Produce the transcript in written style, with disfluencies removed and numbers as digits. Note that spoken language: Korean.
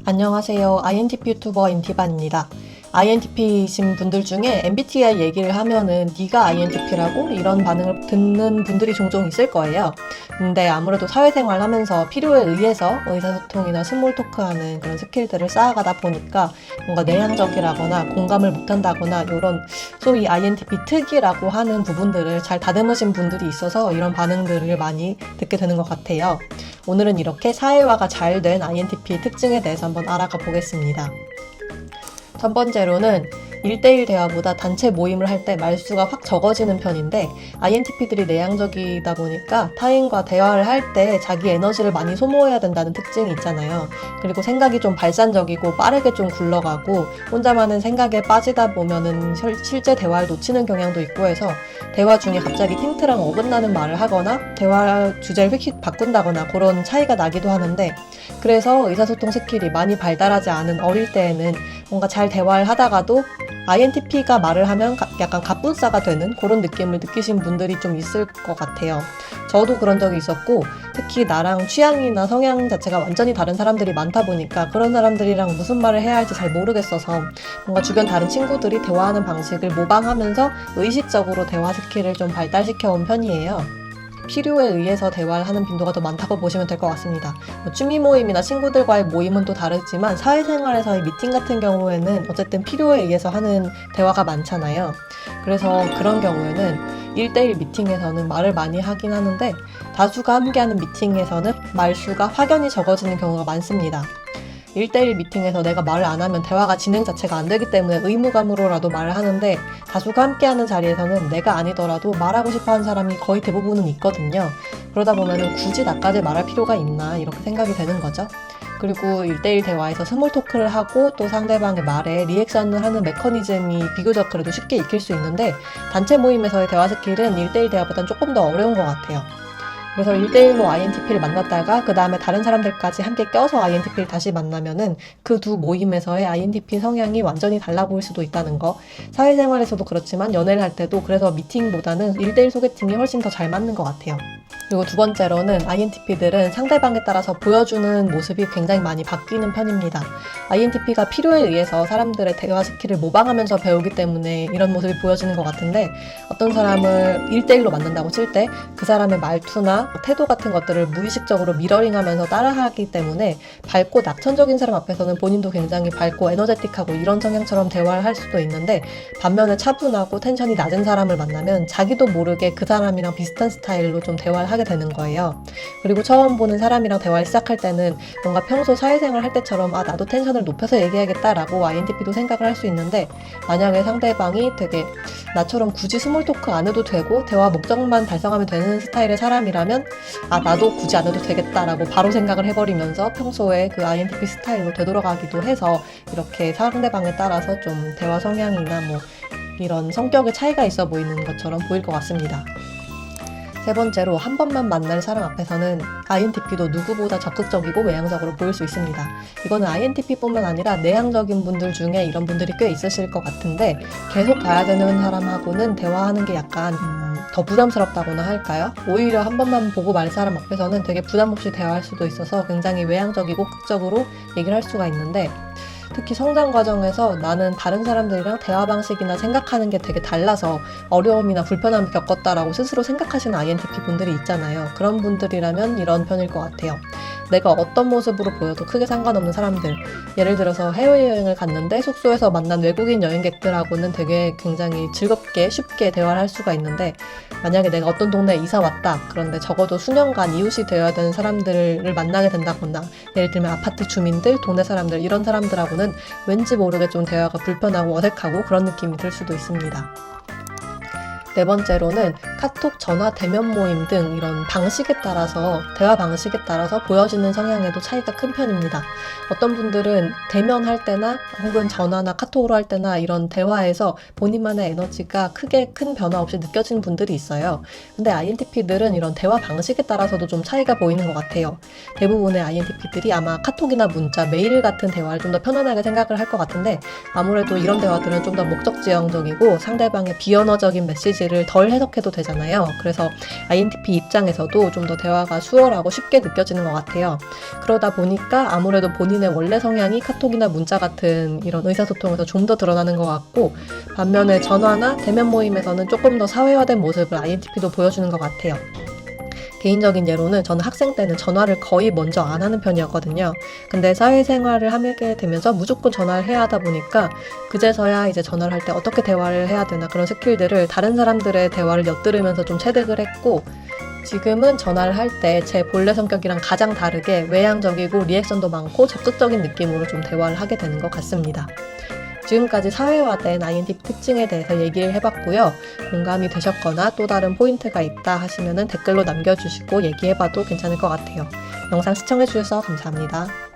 안녕하세요. INTP 유튜버 임티반입니다. INTP이신 분들 중에 MBTI 얘기를 하면은 네가 INTP라고 이런 반응을 듣는 분들이 종종 있을 거예요. 근데 아무래도 사회생활 하면서 필요에 의해서 의사소통이나 스몰 토크하는 그런 스킬들을 쌓아가다 보니까 뭔가 내향적이라거나 공감을 못한다거나 이런 소위 INTP 특이라고 하는 부분들을 잘 다듬으신 분들이 있어서 이런 반응들을 많이 듣게 되는 것 같아요. 오늘은 이렇게 사회화가 잘 된 INTP의 특징에 대해서 한번 알아가 보겠습니다. 첫 번째로는 1대1 대화보다 단체 모임을 할 때 말수가 확 적어지는 편인데 INTP들이 내향적이다 보니까 타인과 대화를 할 때 자기 에너지를 많이 소모해야 된다는 특징이 있잖아요. 그리고 생각이 좀 발산적이고 빠르게 좀 굴러가고 혼자만은 생각에 빠지다 보면은 실제 대화를 놓치는 경향도 있고 해서 대화 중에 갑자기 탱트랑 어긋나는 말을 하거나 대화 주제를 휙휙 바꾼다거나 그런 차이가 나기도 하는데 그래서 의사소통 스킬이 많이 발달하지 않은 어릴 때에는 뭔가 잘 대화를 하다가도 INTP가 말을 하면 약간 갑분싸가 되는 그런 느낌을 느끼신 분들이 좀 있을 것 같아요. 저도 그런 적이 있었고 특히 나랑 취향이나 성향 자체가 완전히 다른 사람들이 많다 보니까 그런 사람들이랑 무슨 말을 해야 할지 잘 모르겠어서 뭔가 주변 다른 친구들이 대화하는 방식을 모방하면서 의식적으로 대화 스킬을 좀 발달시켜 온 편이에요. 필요에 의해서 대화를 하는 빈도가 더 많다고 보시면 될 것 같습니다. 취미 모임이나 친구들과의 모임은 또 다르지만 사회생활에서의 미팅 같은 경우에는 어쨌든 필요에 의해서 하는 대화가 많잖아요. 그래서 그런 경우에는 1대1 미팅에서는 말을 많이 하긴 하는데 다수가 함께하는 미팅에서는 말수가 확연히 적어지는 경우가 많습니다. 1대1 미팅에서 내가 말을 안 하면 대화가 진행 자체가 안 되기 때문에 의무감으로라도 말을 하는데 다수가 함께하는 자리에서는 내가 아니더라도 말하고 싶어하는 사람이 거의 대부분은 있거든요. 그러다 보면은 굳이 나까지 말할 필요가 있나 이렇게 생각이 되는 거죠. 그리고 1대1 대화에서 스몰 토크를 하고 또 상대방의 말에 리액션을 하는 메커니즘이 비교적 그래도 쉽게 익힐 수 있는데 단체 모임에서의 대화 스킬은 1대1 대화보다는 조금 더 어려운 것 같아요. 그래서 1대1로 INTP를 만났다가 그 다음에 다른 사람들까지 함께 껴서 INTP를 다시 만나면은 그 두 모임에서의 INTP 성향이 완전히 달라 보일 수도 있다는 거. 사회생활에서도 그렇지만 연애를 할 때도 그래서 미팅보다는 1대1 소개팅이 훨씬 더 잘 맞는 것 같아요. 그리고 두 번째로는 INTP들은 상대방에 따라서 보여주는 모습이 굉장히 많이 바뀌는 편입니다. INTP가 필요에 의해서 사람들의 대화 스킬을 모방하면서 배우기 때문에 이런 모습이 보여지는 것 같은데 어떤 사람을 1대1로 만난다고 칠 때 그 사람의 말투나 태도 같은 것들을 무의식적으로 미러링하면서 따라하기 때문에 밝고 낙천적인 사람 앞에서는 본인도 굉장히 밝고 에너제틱하고 이런 성향처럼 대화를 할 수도 있는데 반면에 차분하고 텐션이 낮은 사람을 만나면 자기도 모르게 그 사람이랑 비슷한 스타일로 좀 대화를 하게 되는 거예요. 그리고 처음 보는 사람이랑 대화를 시작할 때는 뭔가 평소 사회생활 할 때처럼 나도 텐션을 높여서 얘기하겠다라고 INTP도 생각을 할 수 있는데 만약에 상대방이 되게 나처럼 굳이 스몰 토크 안 해도 되고 대화 목적만 달성하면 되는 스타일의 사람이라면 나도 굳이 안 해도 되겠다라고 바로 생각을 해버리면서 평소에 그 INTP 스타일로 되돌아가기도 해서 이렇게 상대방에 따라서 좀 대화 성향이나 뭐 이런 성격의 차이가 있어 보이는 것처럼 보일 것 같습니다. 세 번째로 한 번만 만날 사람 앞에서는 INTP도 누구보다 적극적이고 외향적으로 보일 수 있습니다. 이거는 INTP뿐만 아니라 내향적인 분들 중에 이런 분들이 꽤 있으실 것 같은데 계속 봐야 되는 사람하고는 대화하는 게 약간 더 부담스럽다고나 할까요? 오히려 한 번만 보고 말 사람 앞에서는 되게 부담 없이 대화할 수도 있어서 굉장히 외향적이고 극적으로 얘기를 할 수가 있는데 특히 성장 과정에서 나는 다른 사람들이랑 대화 방식이나 생각하는 게 되게 달라서 어려움이나 불편함을 겪었다라고 스스로 생각하시는 INTP 분들이 있잖아요. 그런 분들이라면 이런 편일 것 같아요. 내가 어떤 모습으로 보여도 크게 상관없는 사람들, 예를 들어서 해외여행을 갔는데 숙소에서 만난 외국인 여행객들하고는 되게 굉장히 즐겁게 쉽게 대화를 할 수가 있는데 만약에 내가 어떤 동네에 이사 왔다 그런데 적어도 수년간 이웃이 되어야 되는 사람들을 만나게 된다거나 예를 들면 아파트 주민들, 동네 사람들 이런 사람들하고는 왠지 모르게 좀 대화가 불편하고 어색하고 그런 느낌이 들 수도 있습니다. 네 번째로는 카톡, 전화, 대면 모임 등 이런 방식에 따라서 대화 방식에 따라서 보여지는 성향에도 차이가 큰 편입니다. 어떤 분들은 대면할 때나 혹은 전화나 카톡으로 할 때나 이런 대화에서 본인만의 에너지가 크게 큰 변화 없이 느껴지는 분들이 있어요. 근데 INTP들은 이런 대화 방식에 따라서도 좀 차이가 보이는 것 같아요. 대부분의 INTP들이 아마 카톡이나 문자, 메일 같은 대화를 좀 더 편안하게 생각을 할 것 같은데 아무래도 이런 대화들은 좀 더 목적지향적이고 상대방의 비언어적인 메시지 메시지를 덜 해석해도 되잖아요. 그래서 INTP 입장에서도 좀 더 대화가 수월하고 쉽게 느껴지는 것 같아요. 그러다 보니까 아무래도 본인의 원래 성향이 카톡이나 문자 같은 이런 의사소통에서 좀 더 드러나는 것 같고, 반면에 전화나 대면 모임에서는 조금 더 사회화된 모습을 INTP도 보여주는 것 같아요. 개인적인 예로는 저는 학생 때는 전화를 거의 먼저 안 하는 편이었거든요. 근데 사회생활을 하게 되면서 무조건 전화를 해야 하다 보니까 그제서야 이제 전화를 할 때 어떻게 대화를 해야 되나 그런 스킬들을 다른 사람들의 대화를 엿들으면서 좀 체득을 했고, 지금은 전화를 할 때 제 본래 성격이랑 가장 다르게 외향적이고 리액션도 많고 적극적인 느낌으로 좀 대화를 하게 되는 것 같습니다. 지금까지 사회화된 INTP 특징에 대해서 얘기를 해봤고요. 공감이 되셨거나 또 다른 포인트가 있다 하시면 댓글로 남겨주시고 얘기해봐도 괜찮을 것 같아요. 영상 시청해주셔서 감사합니다.